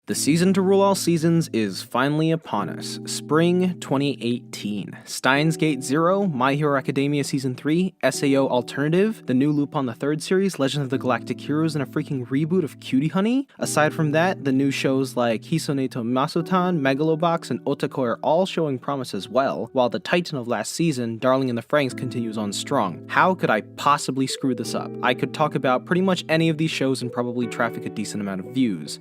The season to rule all seasons is finally upon us. Spring 2018. Steins Gate Zero, My Hero Academia Season 3, SAO Alternative, the new Lupin the Third series, Legend of the Galactic Heroes, and a freaking reboot of Cutie Honey. Aside from that, the new shows like Hisone to Masutan, Megalobox, and Otakoi are all showing promise as well, while the titan of last season, Darling in the Franxx, continues on strong. How could I possibly screw this up? I could talk about pretty much any of these shows and probably traffic a decent amount of views.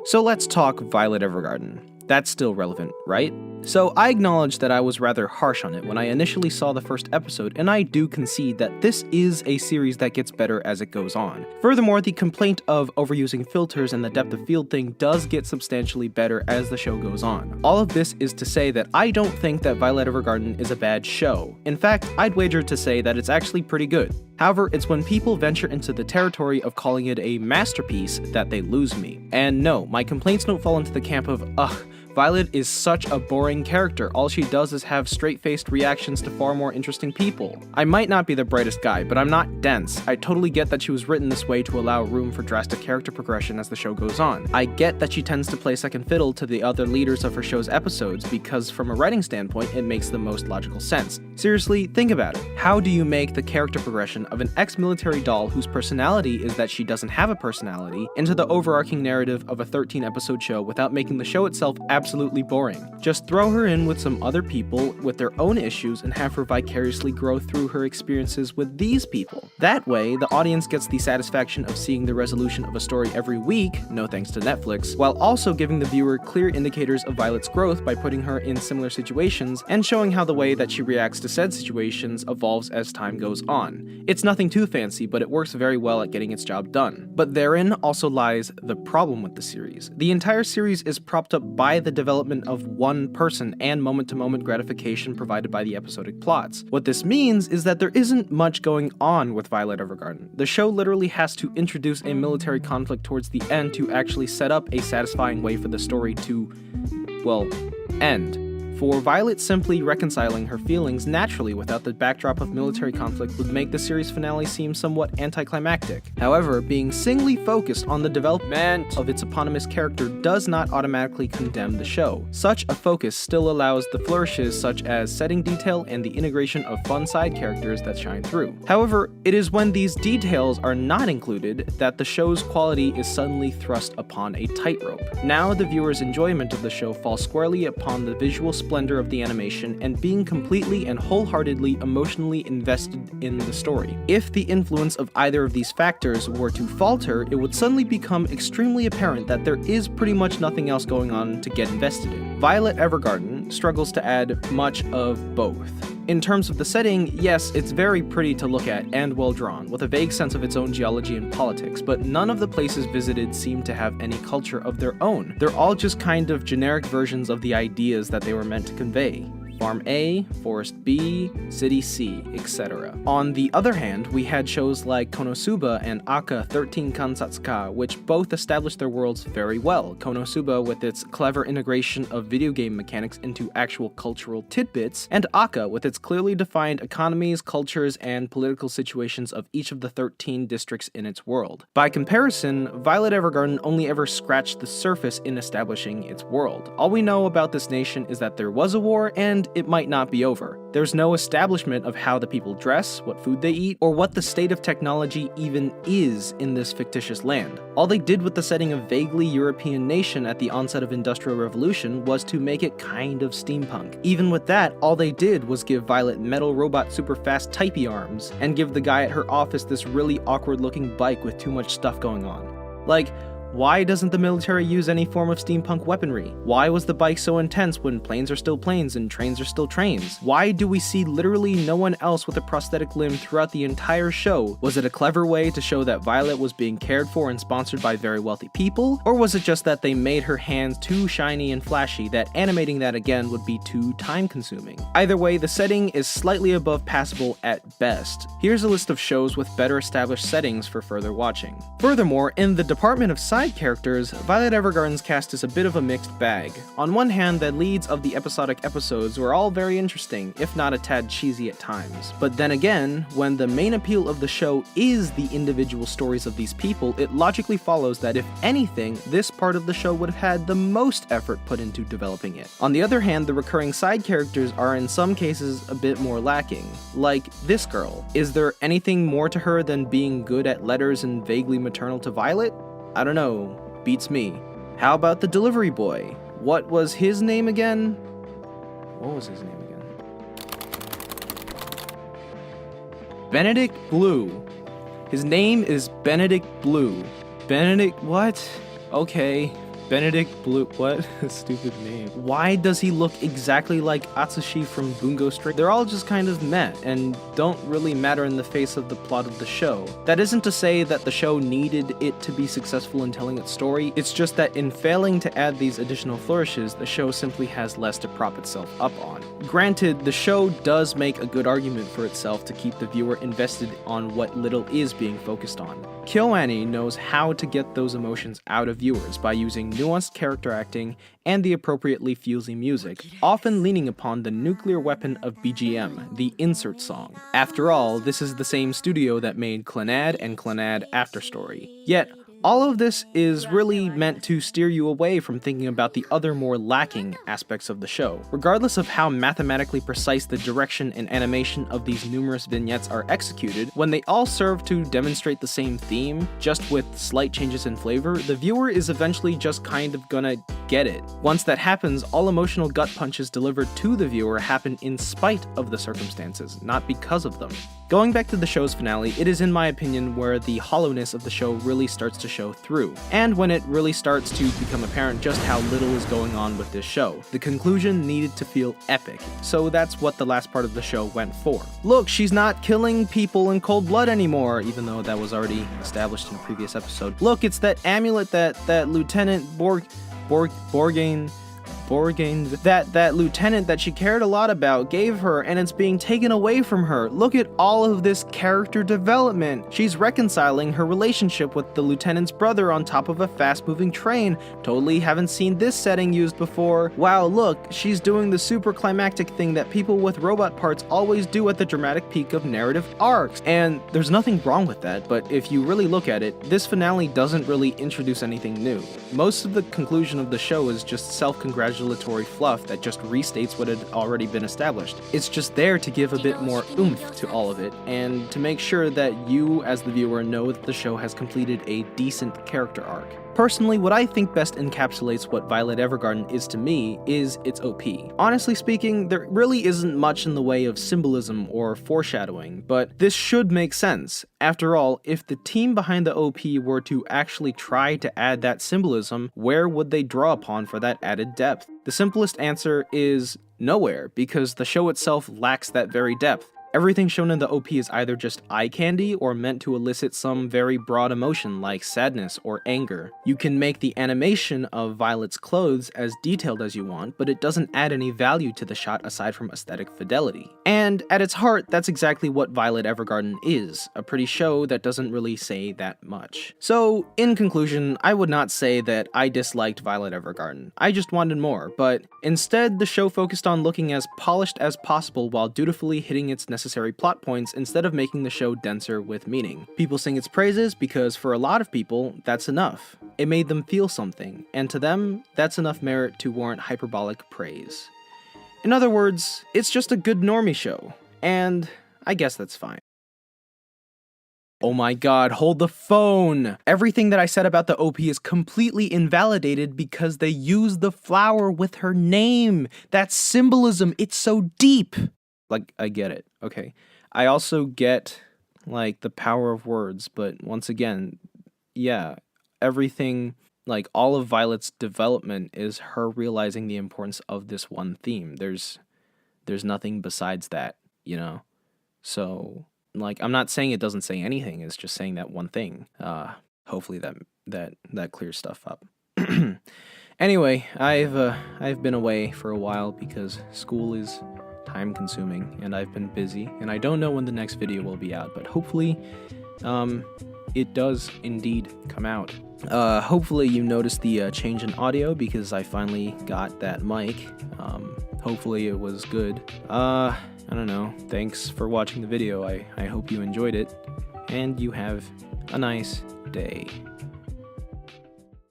So let's talk Violet Evergarden. That's still relevant, right? So I acknowledge that I was rather harsh on it when I initially saw the first episode, and I do concede that this is a series that gets better as it goes on. Furthermore, the complaint of overusing filters and the depth of field thing does get substantially better as the show goes on. All of this is to say that I don't think that Violet Evergarden is a bad show. In fact, I'd wager to say that it's actually pretty good. However, it's when people venture into the territory of calling it a masterpiece that they lose me. And no, my complaints don't fall into the camp of, ugh, Violet is such a boring character, all she does is have straight-faced reactions to far more interesting people. I might not be the brightest guy, but I'm not dense. I totally get that she was written this way to allow room for drastic character progression as the show goes on. I get that she tends to play second fiddle to the other leaders of her show's episodes because from a writing standpoint, it makes the most logical sense. Seriously, think about it. How do you make the character progression of an ex-military doll whose personality is that she doesn't have a personality into the overarching narrative of a 13-episode show without making the show itself absolutely boring? Just throw her in with some other people with their own issues and have her vicariously grow through her experiences with these people. That way, the audience gets the satisfaction of seeing the resolution of a story every week, no thanks to Netflix, while also giving the viewer clear indicators of Violet's growth by putting her in similar situations and showing how the way that she reacts to said situations evolves as time goes on. It's nothing too fancy, but it works very well at getting its job done. But therein also lies the problem with the series. The entire series is propped up by the development of one person and moment-to-moment gratification provided by the episodic plots. What this means is that there isn't much going on with Violet Evergarden. The show literally has to introduce a military conflict towards the end to actually set up a satisfying way for the story to, well, end. For Violet simply reconciling her feelings naturally without the backdrop of military conflict would make the series finale seem somewhat anticlimactic. However, being singly focused on the development of its eponymous character does not automatically condemn the show. Such a focus still allows the flourishes such as setting detail and the integration of fun side characters that shine through. However, it is when these details are not included that the show's quality is suddenly thrust upon a tightrope. Now the viewer's enjoyment of the show falls squarely upon the visual splendor of the animation and being completely and wholeheartedly emotionally invested in the story. If the influence of either of these factors were to falter, it would suddenly become extremely apparent that there is pretty much nothing else going on to get invested in. Violet Evergarden struggles to add much of both. In terms of the setting, yes, it's very pretty to look at and well drawn, with a vague sense of its own geology and politics, but none of the places visited seem to have any culture of their own. They're all just kind of generic versions of the ideas that they were meant to convey. Farm A, Forest B, City C, etc. On the other hand, we had shows like Konosuba and Aka 13 Kansatsuka, which both established their worlds very well. Konosuba with its clever integration of video game mechanics into actual cultural tidbits, and Aka with its clearly defined economies, cultures, and political situations of each of the 13 districts in its world. By comparison, Violet Evergarden only ever scratched the surface in establishing its world. All we know about this nation is that there was a war and it might not be over. There's no establishment of how the people dress, what food they eat, or what the state of technology even is in this fictitious land. All they did with the setting of vaguely European nation at the onset of Industrial Revolution was to make it kind of steampunk. Even with that, all they did was give Violet metal robot super fast typey arms, and give the guy at her office this really awkward looking bike with too much stuff going on. Like, why doesn't the military use any form of steampunk weaponry? Why was the bike so intense when planes are still planes and trains are still trains? Why do we see literally no one else with a prosthetic limb throughout the entire show? Was it a clever way to show that Violet was being cared for and sponsored by very wealthy people? Or was it just that they made her hands too shiny and flashy that animating that again would be too time consuming? Either way, the setting is slightly above passable at best. Here's a list of shows with better established settings for further watching. Furthermore, in the Department of Science, side characters, Violet Evergarden's cast is a bit of a mixed bag. On one hand, the leads of the episodic episodes were all very interesting, if not a tad cheesy at times. But then again, when the main appeal of the show is the individual stories of these people, it logically follows that if anything, this part of the show would have had the most effort put into developing it. On the other hand, the recurring side characters are in some cases a bit more lacking. Like this girl. Is there anything more to her than being good at letters and vaguely maternal to Violet? I don't know. Beats me. How about the delivery boy? What was his name again? What was his name again? Benedict Blue. His name is Benedict Blue. Benedict what? Okay. Benedict Blue, what? Stupid name. Why does he look exactly like Atsushi from Bungo Stray? They're all just kind of meh, and don't really matter in the face of the plot of the show. That isn't to say that the show needed it to be successful in telling its story, it's just that in failing to add these additional flourishes, the show simply has less to prop itself up on. Granted, the show does make a good argument for itself to keep the viewer invested on what little is being focused on. KyoAni knows how to get those emotions out of viewers by using nuanced character acting and the appropriately fusey music, often leaning upon the nuclear weapon of BGM, the insert song. After all, this is the same studio that made Clannad and Clannad Afterstory. Yet, all of this is really meant to steer you away from thinking about the other more lacking aspects of the show. Regardless of how mathematically precise the direction and animation of these numerous vignettes are executed, when they all serve to demonstrate the same theme, just with slight changes in flavor, the viewer is eventually just kind of gonna get it. Once that happens, all emotional gut punches delivered to the viewer happen in spite of the circumstances, not because of them. Going back to the show's finale, it is in my opinion where the hollowness of the show really starts to show through, and when it really starts to become apparent just how little is going on with this show. The conclusion needed to feel epic, so that's what the last part of the show went for. Look, she's not killing people in cold blood anymore, even though that was already established in a previous episode. Look, it's that amulet that Lieutenant Borgain, that lieutenant that she cared a lot about gave her, and it's being taken away from her. Look at all of this character development. She's reconciling her relationship with the lieutenant's brother on top of a fast-moving train. Totally haven't seen this setting used before. Wow, look, she's doing the super climactic thing that people with robot parts always do at the dramatic peak of narrative arcs. And there's nothing wrong with that, but if you really look at it, this finale doesn't really introduce anything new. Most of the conclusion of the show is just self-congratulatory fluff that just restates what had already been established. It's just there to give a bit more oomph to all of it, and to make sure that you, as the viewer, know that the show has completed a decent character arc. Personally, what I think best encapsulates what Violet Evergarden is to me is its OP. Honestly speaking, there really isn't much in the way of symbolism or foreshadowing, but this should make sense. After all, if the team behind the OP were to actually try to add that symbolism, where would they draw upon for that added depth? The simplest answer is nowhere, because the show itself lacks that very depth. Everything shown in the OP is either just eye candy or meant to elicit some very broad emotion like sadness or anger. You can make the animation of Violet's clothes as detailed as you want, but it doesn't add any value to the shot aside from aesthetic fidelity. And at its heart, that's exactly what Violet Evergarden is, a pretty show that doesn't really say that much. So, in conclusion, I would not say that I disliked Violet Evergarden. I just wanted more, but instead the show focused on looking as polished as possible while dutifully hitting its necessary plot points instead of making the show denser with meaning. People sing its praises because for a lot of people, that's enough. It made them feel something, and to them, that's enough merit to warrant hyperbolic praise. In other words, it's just a good normie show, and I guess that's fine. Oh my god, hold the phone! Everything that I said about the OP is completely invalidated because they used the flower with her name! That's symbolism, it's so deep! Like, I get it, okay. I also get, like, the power of words, but once again, yeah, everything, like, all of Violet's development is her realizing the importance of this one theme. There's nothing besides that, you know? So, like, I'm not saying it doesn't say anything, it's just saying that one thing. Hopefully that clears stuff up. Anyway, I've been away for a while because school is time consuming and I've been busy and I don't know when the next video will be out, but hopefully it does indeed come out. Hopefully you noticed the change in audio because I finally got that mic. Hopefully it was good. I don't know. Thanks for watching the video. I hope you enjoyed it, and you have a nice day.